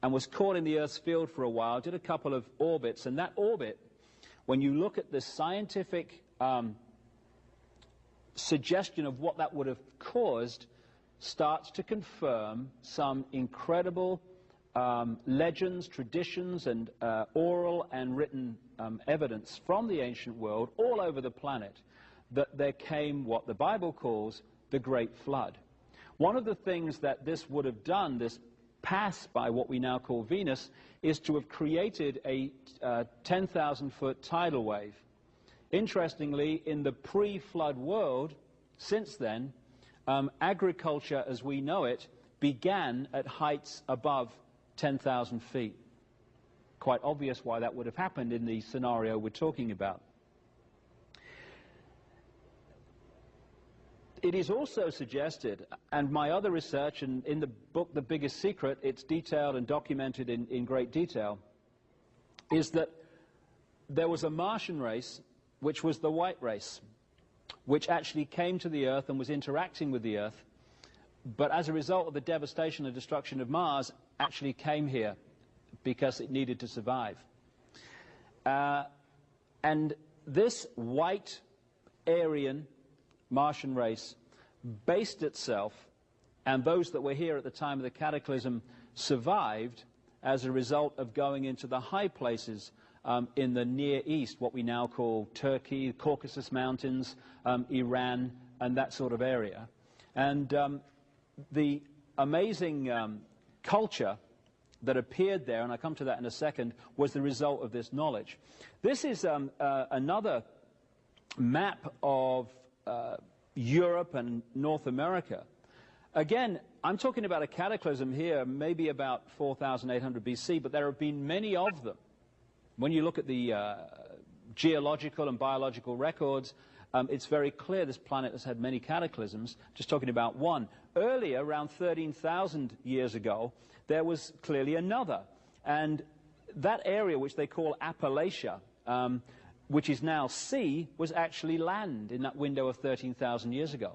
and was caught in the Earth's field for a while, did a couple of orbits, and that orbit, when you look at the scientific suggestion of what that would have caused, starts to confirm some incredible legends, traditions, and oral and written evidence from the ancient world all over the planet that there came what the Bible calls the Great Flood. One of the things that this would have done, this pass by what we now call Venus, is to have created a 10,000-foot tidal wave. Interestingly, in the pre-flood world, since then, agriculture as we know it began at heights above 10,000 feet. Quite obvious why that would have happened in the scenario we're talking about. It is also suggested, and my other research, and in the book The Biggest Secret, it's detailed and documented in great detail, is that there was a Martian race, which was the white race, which actually came to the Earth and was interacting with the Earth, but as a result of the devastation and destruction of Mars, actually came here because it needed to survive. And this white Aryan Martian race based itself, and those that were here at the time of the cataclysm survived as a result of going into the high places in the Near East, what we now call Turkey, Caucasus Mountains, Iran, and that sort of area. And the amazing culture that appeared there, and I'll come to that in a second, was the result of this knowledge. This is another map of Europe and North America. Again, I'm talking about a cataclysm here, maybe about 4,800 BC, but there have been many of them. When you look at the geological and biological records, it's very clear this planet has had many cataclysms, just talking about one. Earlier, around 13,000 years ago, there was clearly another. And that area, which they call Appalachia, which is now sea, was actually land in that window of 13,000 years ago.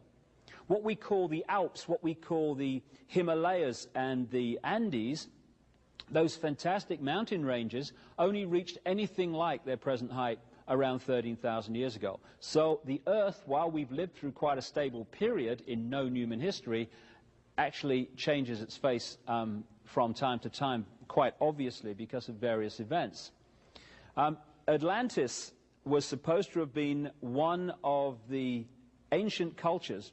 What we call the Alps, what we call the Himalayas and the Andes, those fantastic mountain ranges only reached anything like their present height around 13,000 years ago. So the Earth, while we've lived through quite a stable period in known human history, actually changes its face from time to time, quite obviously because of various events. Atlantis was supposed to have been one of the ancient cultures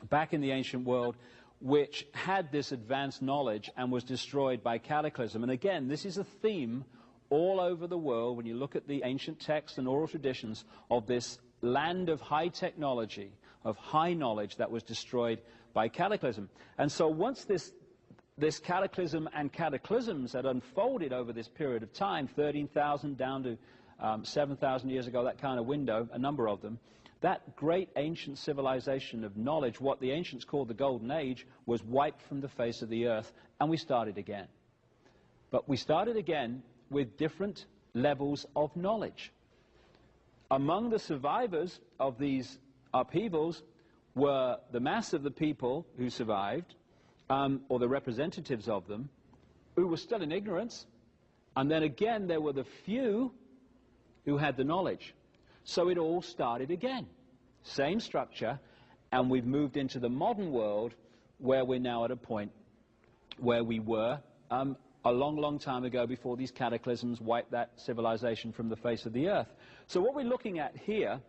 back in the ancient world which had this advanced knowledge and was destroyed by cataclysm. And again, this is a theme all over the world when you look at the ancient texts and oral traditions of this land of high technology, of high knowledge that was destroyed by cataclysm. And so once this cataclysm and cataclysms had unfolded over this period of time, 13,000 down to 7,000 years ago, that kind of window, a number of them, that great ancient civilization of knowledge, what the ancients called the Golden Age, was wiped from the face of the earth, and we started again. But we started again with different levels of knowledge. Among the survivors of these upheavals were the mass of the people who survived, or the representatives of them, who were still in ignorance, and then again there were the few who had the knowledge. So it all started again. Same structure, and we've moved into the modern world where we're now at a point where we were a long, long time ago before these cataclysms wiped that civilization from the face of the earth. So what we're looking at here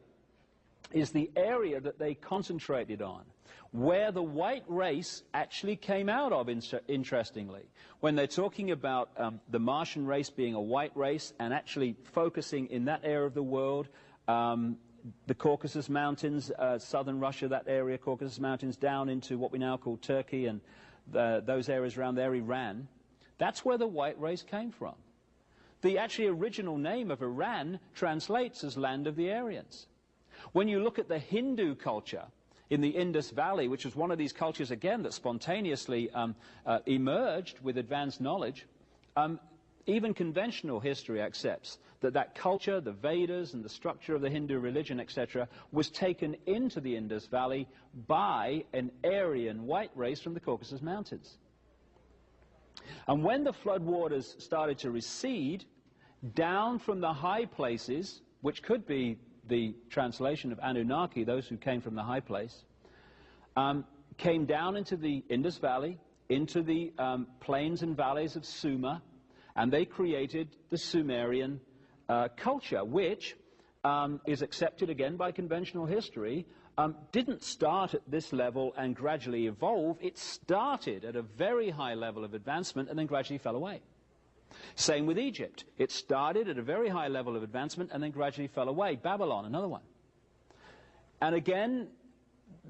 is the area that they concentrated on, where the white race actually came out of, interestingly. When they're talking about the Martian race being a white race and actually focusing in that area of the world, the Caucasus Mountains, southern Russia, that area, Caucasus Mountains, down into what we now call Turkey and those areas around there, Iran, that's where the white race came from. The actually original name of Iran translates as land of the Aryans. When you look at the Hindu culture in the Indus Valley, which was one of these cultures, again, that spontaneously emerged with advanced knowledge, even conventional history accepts that that culture, the Vedas and the structure of the Hindu religion, etc., was taken into the Indus Valley by an Aryan white race from the Caucasus Mountains. And when the floodwaters started to recede, down from the high places, which could be the translation of Anunnaki, those who came from the high place, came down into the Indus Valley, into the plains and valleys of Sumer, and they created the Sumerian culture, which is accepted again by conventional history, didn't start at this level and gradually evolve. It started at a very high level of advancement and then gradually fell away. Same with Egypt. It started at a very high level of advancement and then gradually fell away. Babylon, another one. And again,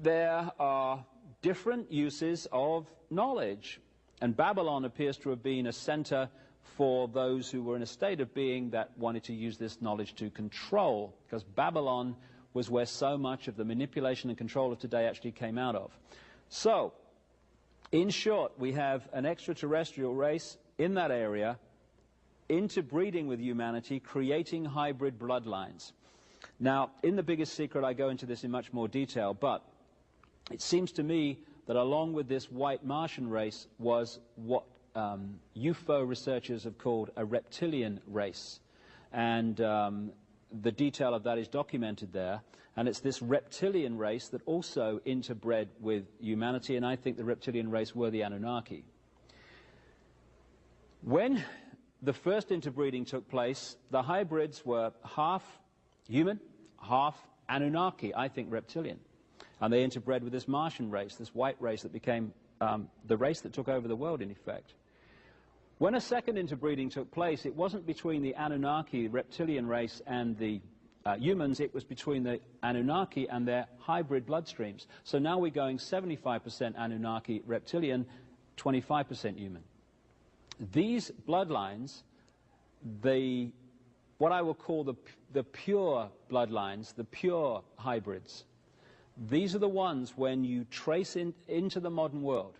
there are different uses of knowledge. And Babylon appears to have been a center for those who were in a state of being that wanted to use this knowledge to control, because Babylon was where so much of the manipulation and control of today actually came out of. So, in short, we have an extraterrestrial race in that area interbreeding with humanity, creating hybrid bloodlines. Now, in The Biggest Secret, I go into this in much more detail, but it seems to me that along with this white Martian race was what UFO researchers have called a reptilian race. And the detail of that is documented there. And it's this reptilian race that also interbred with humanity, and I think the reptilian race were the Anunnaki. When the first interbreeding took place, the hybrids were half human, half Anunnaki, I think reptilian. And they interbred with this Martian race, this white race that became the race that took over the world, in effect. When a second interbreeding took place, it wasn't between the Anunnaki, reptilian race, and the humans. It was between the Anunnaki and their hybrid bloodstreams. So now we're going 75% Anunnaki, reptilian, 25% human. These bloodlines, what I will call the pure bloodlines, the pure hybrids, these are the ones, when you trace into the modern world,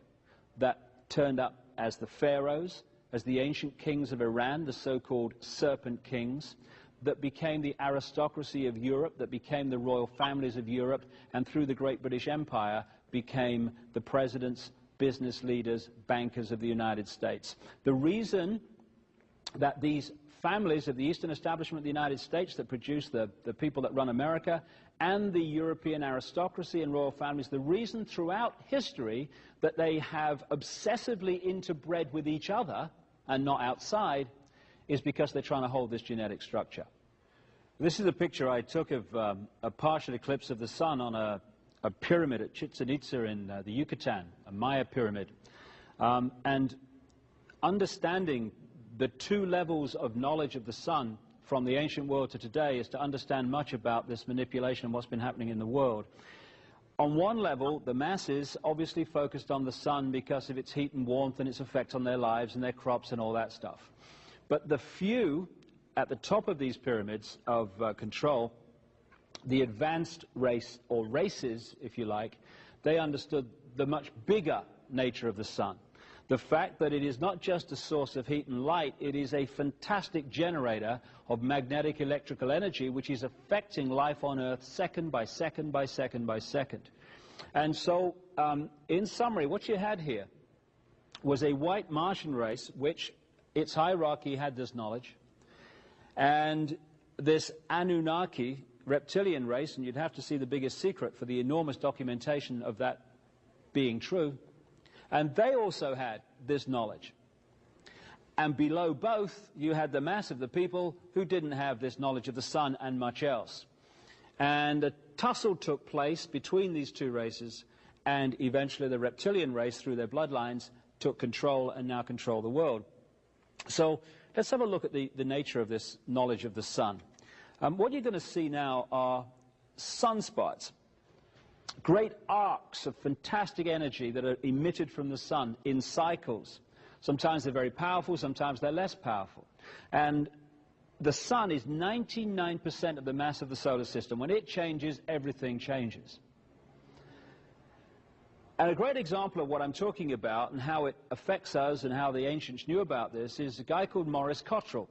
that turned up as the pharaohs, as the ancient kings of Iran, the so-called serpent kings, that became the aristocracy of Europe, that became the royal families of Europe, and through the Great British Empire became the presidents, business leaders, bankers of the United States. The reason that these families of the Eastern establishment of the United States that produce the people that run America, and the European aristocracy and royal families, the reason throughout history that they have obsessively interbred with each other and not outside is because they're trying to hold this genetic structure. This is a picture I took of a partial eclipse of the sun on a pyramid at Chichen Itza in the Yucatan, a Maya pyramid. And understanding the two levels of knowledge of the sun from the ancient world to today is to understand much about this manipulation and what's been happening in the world. On one level, the masses obviously focused on the sun because of its heat and warmth and its effect on their lives and their crops and all that stuff. But the few at the top of these pyramids of control, the advanced race, or races, if you like, they understood the much bigger nature of the sun. The fact that it is not just a source of heat and light, it is a fantastic generator of magnetic electrical energy which is affecting life on Earth second by second by second by second. And so, in summary, what you had here was a white Martian race which its hierarchy had this knowledge, and this Anunnaki reptilian race, and you'd have to see The Biggest Secret for the enormous documentation of that being true. And they also had this knowledge. And below both, you had the mass of the people who didn't have this knowledge of the sun and much else. And a tussle took place between these two races, and eventually the reptilian race, through their bloodlines, took control and now control the world. So let's have a look at the nature of this knowledge of the sun. What you're going to see now are sunspots. Great arcs of fantastic energy that are emitted from the sun in cycles. Sometimes they're very powerful, sometimes they're less powerful. And the sun is 99% of the mass of the solar system. When it changes, everything changes. And a great example of what I'm talking about and how it affects us and how the ancients knew about this is a guy called Maurice Cottrell.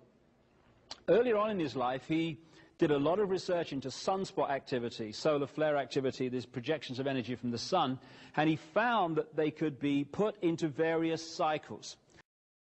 Earlier on in his life, he did a lot of research into sunspot activity, solar flare activity, these projections of energy from the sun, and he found that they could be put into various cycles.